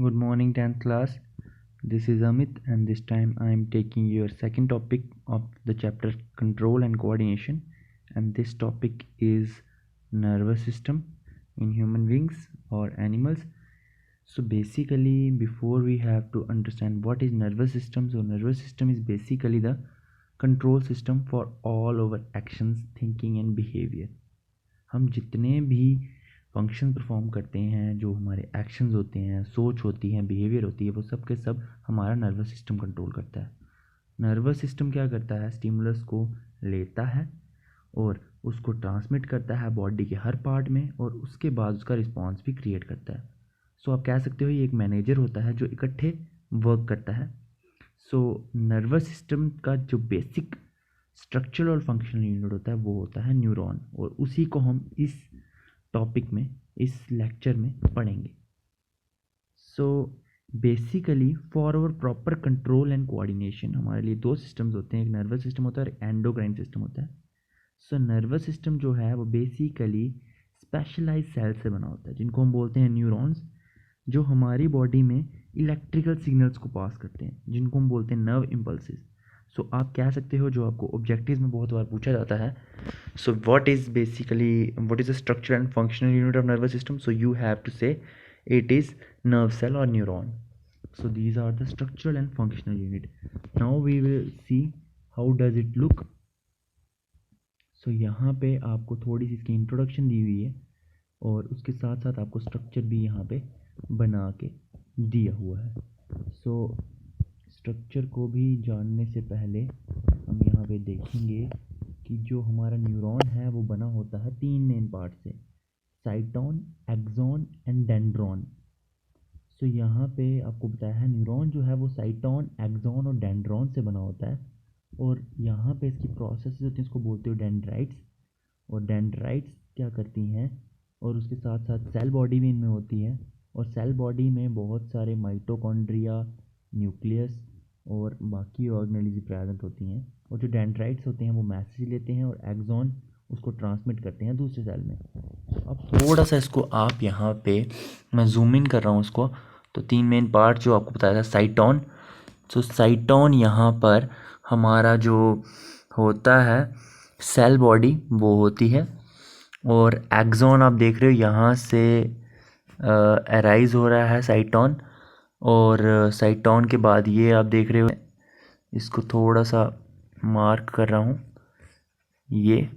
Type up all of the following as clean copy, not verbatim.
Good morning 10th class. This is Amit and this time I am taking your second topic of the chapter control and coordination, and this topic is nervous system in human beings or animals. So basically before we have to understand what is nervous system, so nervous system is basically the control system for all our actions, thinking and behavior. हम जितने भी function perform करते हैं, जो हमारे actions होते हैं, सोच होती है, बिहेवियर होती है, वो सब के सब हमारा नर्वस सिस्टम कंट्रोल करता है। नर्वस सिस्टम क्या करता है? स्टिमुलस को लेता है और उसको ट्रांसमिट करता है बॉडी के हर पार्ट में और उसके बाद उसका रिस्पॉन्स भी क्रिएट करता है। सो आप कह सकते हो ये एक मैनेजर होता है जो इकट्ठे वर्क करता है। सो नर्वस सिस्टम का जो बेसिक स्ट्रक्चरल और फंक्शनल यूनिट होता है वो होता है न्यूरॉन, और उसी को हम इस टॉपिक में, इस लेक्चर में पढ़ेंगे। So basically for our proper control and coordination हमारे लिए दो सिस्टम्स होते हैं, एक नर्वस सिस्टम होता है और एंडोक्राइन सिस्टम होता है। सो नर्वस सिस्टम जो है वो बेसिकली स्पेशलाइज सेल से बना होता है जिनको हम बोलते हैं न्यूरॉन्स, जो हमारी बॉडी में इलेक्ट्रिकल सिग्नल्स को पास करते हैं, जिनको हम बोलते हैं नर्व इम्पल्सेस। सो आप कह सकते हो, जो आपको ऑब्जेक्टिव्स में बहुत बार पूछा जाता है, so what is the structure and functional unit of nervous system? So you have to say it is nerve cell or neuron. So these are the structural and functional unit. Now we will see how does it look. So यहाँ पे आपको थोड़ी सी इसकी introduction दी हुई है और उसके साथ साथ आपको स्ट्रक्चर भी यहाँ पे बना के दिया हुआ है। सो स्ट्रक्चर को भी जानने से पहले हम यहाँ पे देखेंगे कि जो हमारा न्यूरॉन है वो बना होता है तीन मेन पार्ट से, साइटोन, एक्सॉन एंड डेंड्रॉन। सो यहाँ पे आपको बताया है न्यूरॉन जो है वो साइटोन, एक्सॉन और डेंड्रॉन से बना होता है, और यहाँ पे इसकी प्रोसेस होती है, इसको बोलते हो डेंड्राइट्स। और डेंड्राइट्स क्या करती हैं, और उसके साथ साथ सेल बॉडी भी इनमें होती है, और सेल बॉडी में बहुत सारे माइटोकॉन्ड्रिया, न्यूक्लियस और बाकी ऑर्गेनेल्स प्रेजेंट होती हैं। और जो डेंड्राइट्स होते हैं वो मैसेज लेते हैं और एक्सॉन उसको ट्रांसमिट करते हैं दूसरे सेल में। अब थोड़ा सा इसको आप यहाँ पे, मैं जूम इन कर रहा हूँ उसको, तो तीन मेन पार्ट जो आपको बताया था, साइटोन। तो साइटोन यहाँ पर हमारा जो होता है सेल बॉडी वो होती है, और एक्सॉन आप देख रहे हो यहाँ से अराइज हो रहा है साइटोन, और साइटोन के बाद ये आप देख रहे हो, इसको थोड़ा सा मार्क कर रहा हूँ, ये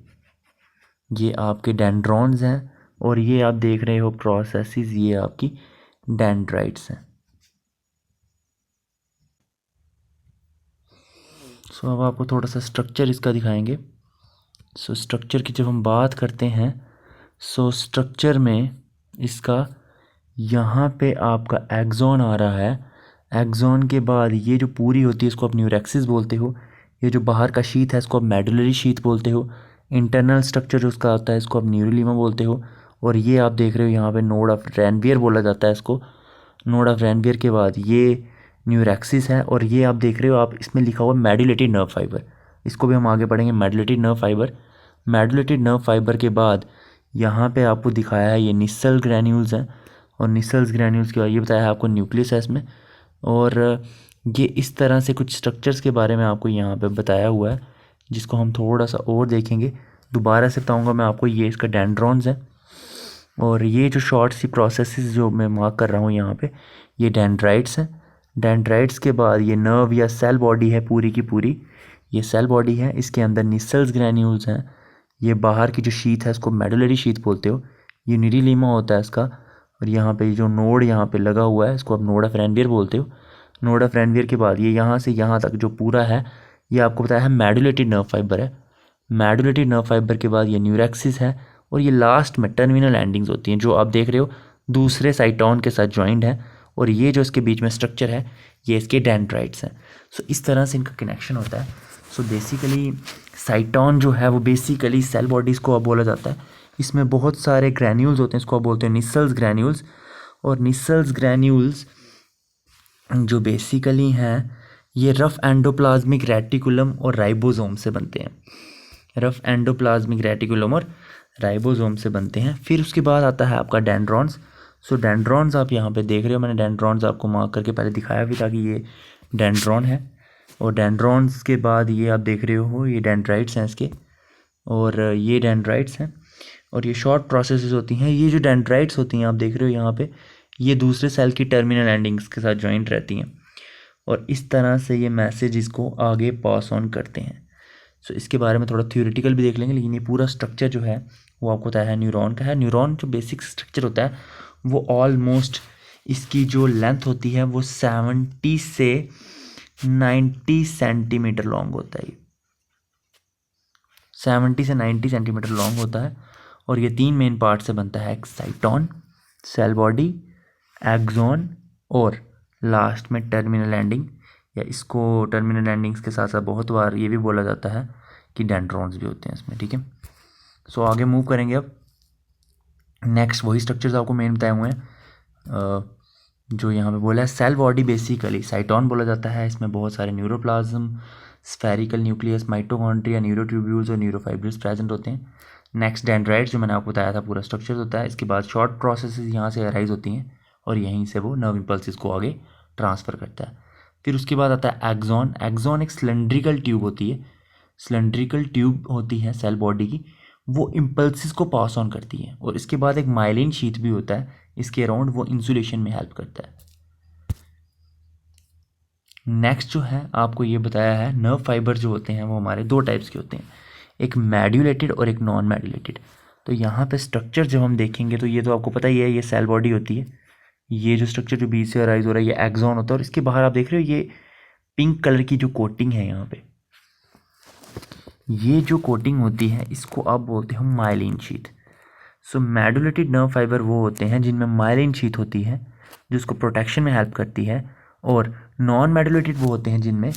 आपके डेंड्रॉन्स हैं, और ये आप देख रहे हो प्रोसेसेस, ये आपकी डेंड्राइट्स हैं। सो अब आपको थोड़ा सा स्ट्रक्चर इसका दिखाएंगे। सो स्ट्रक्चर की जब हम बात करते हैं, सो स्ट्रक्चर में इसका यहाँ पे आपका एक्सॉन आ रहा है, एक्सॉन के बाद ये जो पूरी होती है इसको आप न्यूरेक्सिस बोलते हो, ये जो बाहर का शीथ है इसको आप मेडुलरी शीथ बोलते हो, इंटरनल स्ट्रक्चर जो उसका होता है इसको आप न्यूरोलीमा बोलते हो, और ये आप देख रहे हो यहाँ पे नोड ऑफ रैनवियर बोला जाता है इसको। नोड ऑफ रैनवियर के बाद ये न्यूरेक्सिस है, और ये आप देख रहे हो, आप इसमें लिखा हुआ मेडुलेटेड नर्व फाइबर, इसको भी हम आगे पढ़ेंगे, medullated nerve fibre. Medullated nerve fibre के बाद यहाँ पे आपको दिखाया है ये निसल ग्रैन्यूल्स हैं, और निसल्स ग्रैन्यूल्स के बाद ये बताया है आपको न्यूक्लियस है इसमें, और ये इस तरह से कुछ स्ट्रक्चर्स के बारे में आपको यहाँ पे बताया हुआ है, जिसको हम थोड़ा सा और देखेंगे। दोबारा से बताऊँगा मैं आपको, ये इसका डेंड्रॉन्स है, और ये जो शॉर्ट सी प्रोसेसेस जो मैं मार्क कर रहा हूँ यहाँ पे, ये डेंड्राइट्स हैं। डेंड्राइट्स के बाद ये नर्व या सेल बॉडी है पूरी की पूरी, ये सेल बॉडी है, इसके अंदर निसल्स ग्रैन्यूल्स हैं, ये बाहर की जो शीथ है इसको मेडुलरी शीथ बोलते हो, ये न्यूरोलीमा होता है इसका, और यहाँ पे जो नोड यहाँ पे लगा हुआ है इसको आप नोड ऑफ रैनवियर बोलते हो। नोड ऑफ रैनवियर के बाद ये यहाँ से यहाँ तक जो पूरा है ये आपको बताया है मेडुलेटेड नर्व फाइबर है। मेडुलेटेड नर्व फाइबर के बाद ये न्यूरेक्सिस है, और ये लास्ट में टर्मिनल एंडिंग्स होती हैं जो आप देख रहे हो दूसरे साइटोन के साथ जॉइंट है, और ये जो इसके बीच में स्ट्रक्चर है ये इसके डेंड्राइट्स हैं। सो इस तरह से इनका कनेक्शन होता है। सो बेसिकली साइटोन जो है वो बेसिकली सेल बॉडीज़ को बोला जाता है, इसमें बहुत सारे ग्रैन्यूल्स होते हैं, इसको आप बोलते हैं निसल्स ग्रैन्यूल्स। और निसल्स ग्रैन्यूल्स जो बेसिकली हैं ये रफ एंडोप्लाज्मिक रेटिकुलम और राइबोसोम से बनते हैं, रफ एंडोप्लाज्मिक रेटिकुलम और राइबोसोम से बनते हैं। फिर उसके बाद आता है आपका डेंड्रॉन्स। सो डेंड्रॉन्स आप यहाँ पे देख रहे हो, मैंने डेंड्रॉन्स आपको मार्क करके पहले दिखाया भी था कि ये डेंड्रॉन है। और डेंड्रॉन्स के बाद ये आप देख रहे हो ये डेंड्राइट्स हैं इसके, और ये डेंड्राइट्स हैं। और ये शॉर्ट प्रोसेसेस होती हैं। ये जो डेंड्राइट्स होती हैं आप देख रहे हो यहाँ पे, ये दूसरे सेल की टर्मिनल एंडिंग्स के साथ जॉइंट रहती हैं और इस तरह से ये मैसेज इसको आगे पास ऑन करते हैं। सो इसके बारे में थोड़ा थ्योरेटिकल भी देख लेंगे, लेकिन ये पूरा स्ट्रक्चर जो है वो आपको पता है न्यूरॉन का है। न्यूरॉन जो बेसिक स्ट्रक्चर होता है वो ऑलमोस्ट, इसकी जो लेंथ होती है वो 70 से 90 सेंटीमीटर लॉन्ग होता है। 70 से 90 सेंटीमीटर लॉन्ग होता है और ये 3 मेन पार्ट से बनता है, एक्साइटॉन, सेल बॉडी, एक्सॉन और लास्ट में टर्मिनल एंडिंग, या इसको टर्मिनल एंडिंग्स के साथ साथ बहुत बार ये भी बोला जाता है कि डेंड्रॉन्स भी होते हैं इसमें। ठीक है, सो आगे मूव करेंगे। अब नेक्स्ट वही स्ट्रक्चर्स आपको मेन बताए हुए हैं जो यहाँ पे बोला है। सेल बॉडी बेसिकली साइटॉन बोला जाता है, इसमें बहुत सारे न्यूरोप्लाज्म, स्फेरिकल न्यूक्लियस, माइटोकॉन्ड्रिया, न्यूरोट्यूब्यूल्स और न्यूरोफाइब्रिल्स प्रेजेंट होते हैं। नेक्स्ट डेंड्राइट्स जो मैंने आपको बताया था पूरा स्ट्रक्चर होता है। इसके बाद शॉर्ट प्रोसेसेस यहाँ से अराइज होती हैं और यहीं से वो नर्व इम्पल्सिस को आगे ट्रांसफ़र करता है। फिर उसके बाद आता है एक्सॉन। एक्सॉन एक सिलेंड्रिकल ट्यूब होती है, सिलेंड्रिकल ट्यूब होती है सेल बॉडी की, वो इम्पल्सिस को पास ऑन करती है। और इसके बाद एक माइलिन शीथ भी होता है इसके अराउंड, वो इंसुलेशन में हेल्प करता है। नेक्स्ट जो है आपको ये बताया है, नर्व फाइबर जो होते हैं वो हमारे 2 टाइप्स के होते हैं, एक मैड्यूलेटेड और एक नॉन मैड्यूलेटेड। तो यहाँ पे स्ट्रक्चर जब हम देखेंगे तो ये तो आपको पता ही है, ये सेल बॉडी होती है। ये जो स्ट्रक्चर जो बीच से अराइज हो रहा है ये एक्सॉन होता है और इसके बाहर आप देख रहे हो ये पिंक कलर की जो कोटिंग है यहाँ पे, ये जो कोटिंग होती है इसको आप बोलते हो माइलिन शीथ। सो मैड्यूलेटेड नर्व फाइबर वो होते हैं जिनमें माइलिन शीथ होती है जो उसको प्रोटेक्शन में हेल्प करती है, और नॉन मैड्यूलेटेड वो होते हैं जिनमें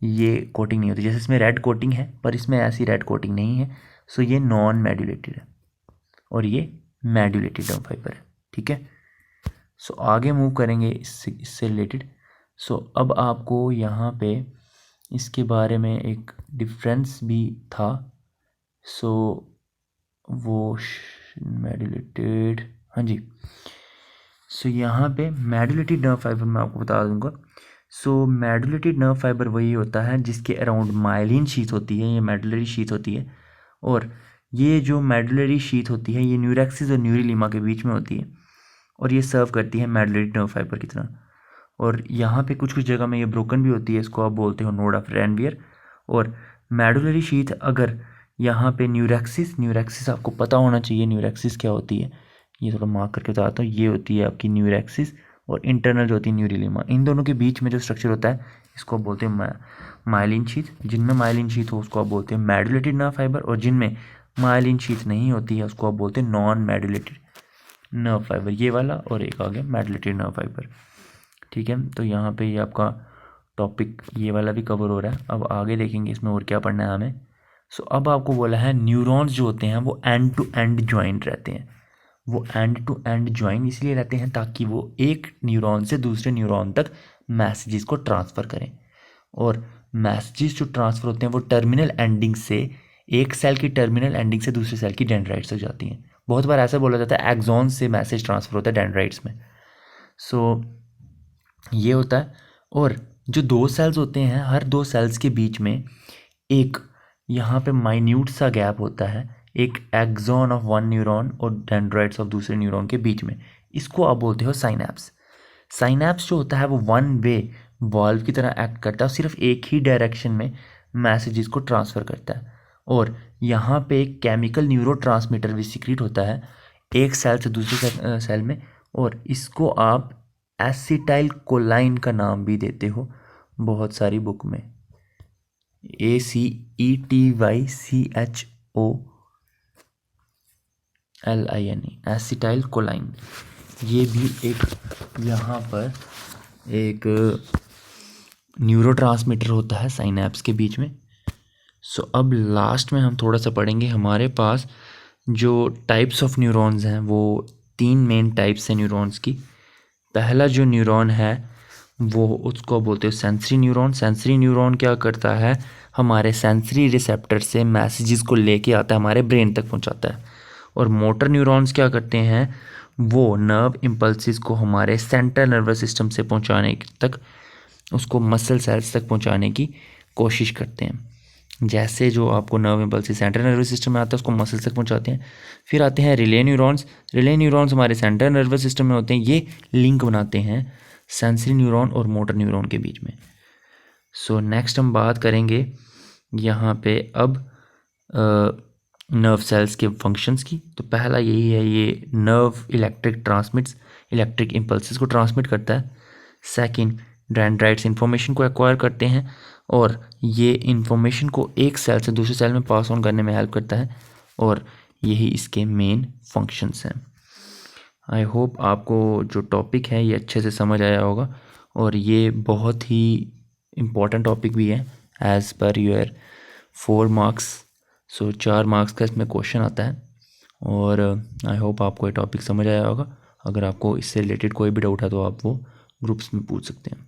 ये कोटिंग नहीं होती। जैसे इसमें रेड कोटिंग है पर इसमें ऐसी रेड कोटिंग नहीं है, सो ये नॉन मैड्यूलेटेड है और ये मैड्यूलेटेड नर्व फाइबर है। ठीक है, सो आगे मूव करेंगे इससे रिलेटेड। सो अब आपको यहाँ पे इसके बारे में एक डिफरेंस भी था, सो वो मैड्यूलेटेड, हाँ जी। सो यहाँ पे मैड्यूलेटेड नर्व फाइबर मैं आपको बता दूंगा। सो मैड्यूलेटेड नर्व फाइबर वही होता है जिसके अराउंड माइलिन शीथ होती है, ये मैड्यूलरी शीथ होती है। और ये जो मैड्यूलरी शीथ होती है ये न्यूरैक्सिस और न्यूरिलीमा के बीच में होती है और ये सर्व करती है मैड्यूलेटेड नर्व फाइबर की तरह। और यहाँ पे कुछ कुछ जगह में ये ब्रोकन भी होती है, इसको आप बोलते हो नोड ऑफ रैनवियर। और मैड्यूलरी शीथ अगर यहाँ पे न्यूरैक्सिस आपको पता होना चाहिए न्यूरैक्सिस क्या होती है, ये थोड़ा मार्क करके बताता हूँ। ये होती है आपकी न्यूरैक्सिस और इंटरनल जो होती है न्यूरिलीमा, इन दोनों के बीच में जो स्ट्रक्चर होता है इसको आप बोलते हैं माइलिन शीथ। जिनमें माइलिन शीथ हो उसको आप बोलते हैं मैड्यूलेटेड नर्व फाइबर, और जिनमें माइलिन शीथ नहीं होती है उसको आप बोलते हैं नॉन मैड्यूलेटेड नर्व फाइबर। ये वाला और एक आ गया मैड्यूलेटेड नर्व फाइबर। ठीक है, तो यहाँ पे ये आपका टॉपिक ये वाला भी कवर हो रहा है। अब आगे देखेंगे इसमें और क्या पढ़ना है हमें। सो अब आपको बोला है न्यूरॉन्स जो होते हैं वो एंड टू एंड ज्वाइंट रहते हैं। वो एंड टू एंड ज्वाइन इसलिए रहते हैं ताकि वो एक न्यूरॉन से दूसरे न्यूरॉन तक मैसेजेस को ट्रांसफ़र करें। और मैसेजेस जो ट्रांसफ़र होते हैं वो टर्मिनल एंडिंग से, एक सेल की टर्मिनल एंडिंग से दूसरे सेल की डेंड्राइट्स तक जाती हैं। बहुत बार ऐसा बोला जाता है एक्सॉन से मैसेज ट्रांसफ़र होता है डेंड्राइट्स में। सो ये होता है। और जो 2 सेल्स होते हैं, हर 2 सेल्स के बीच में एक यहाँ पे माइन्यूट सा गैप होता है, एक एक्सॉन ऑफ वन न्यूरॉन और डेंड्राइट्स ऑफ दूसरे न्यूरॉन के बीच में। इसको आप बोलते हो साइनैप्स। साइनैप्स जो होता है वो 1 वे वॉल्व की तरह एक्ट करता है, सिर्फ एक ही डायरेक्शन में मैसेजेस को ट्रांसफ़र करता है। और यहाँ पे एक केमिकल न्यूरोट्रांसमीटर भी सीक्रेट होता है एक सेल से दूसरे सेल में, और इसको आप एसिटाइल कोलाइन का नाम भी देते हो बहुत सारी बुक में, ACETYCHOLINE, एसिटाइल कोलाइन। ये भी एक यहाँ पर एक न्यूरोट्रांसमीटर होता है साइनैप्स के बीच में। सो अब लास्ट में हम थोड़ा सा पढ़ेंगे, हमारे पास जो टाइप्स ऑफ न्यूरॉन्स हैं वो 3 मेन टाइप्स हैं न्यूरॉन्स की। पहला जो न्यूरॉन है वो उसको बोलते हो सेंसरी न्यूरॉन। सेंसरी न्यूरॉन क्या करता है, हमारे सेंसरी रिसेप्टर से मैसेजेस को लेके आता है, हमारे ब्रेन तक पहुंचाता है। और मोटर न्यूरॉन्स क्या करते हैं, वो नर्व इम्पल्सिस को हमारे सेंट्रल नर्वस सिस्टम से पहुंचाने तक, उसको मसल सेल्स तक पहुंचाने की कोशिश करते हैं। जैसे जो आपको nerve impulses central nervous system में आता है उसको मसल तक पहुंचाते हैं। फिर आते हैं रिले न्यूरॉन्स। रिले न्यूरॉन्स हमारे सेंट्रल नर्वस सिस्टम में होते हैं, ये लिंक बनाते हैं सेंसरी न्यूरॉन और मोटर न्यूरॉन के बीच में। सो नेक्स्ट हम बात करेंगे यहाँ पे अब नर्व सेल्स के फंक्शंस की। तो पहला यही है, ये नर्व इलेक्ट्रिक इम्पल्सिस को ट्रांसमिट करता है। सेकंड, डेंड्राइट्स इंफॉर्मेशन को एक्वायर करते हैं और ये इंफॉर्मेशन को एक सेल से दूसरे सेल में पास ऑन करने में हेल्प करता है, और यही इसके मेन फंक्शंस हैं। आई होप आपको जो टॉपिक है ये अच्छे से समझ आया होगा, और ये बहुत ही इम्पॉर्टेंट टॉपिक भी है as per your 4 marks. So 4 marks का इसमें क्वेश्चन आता है, और आई होप आपको ये टॉपिक समझ आया होगा। अगर आपको इससे रिलेटेड कोई भी डाउट है तो आप वो ग्रुप्स में पूछ सकते हैं।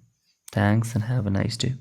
Thanks and have a nice day.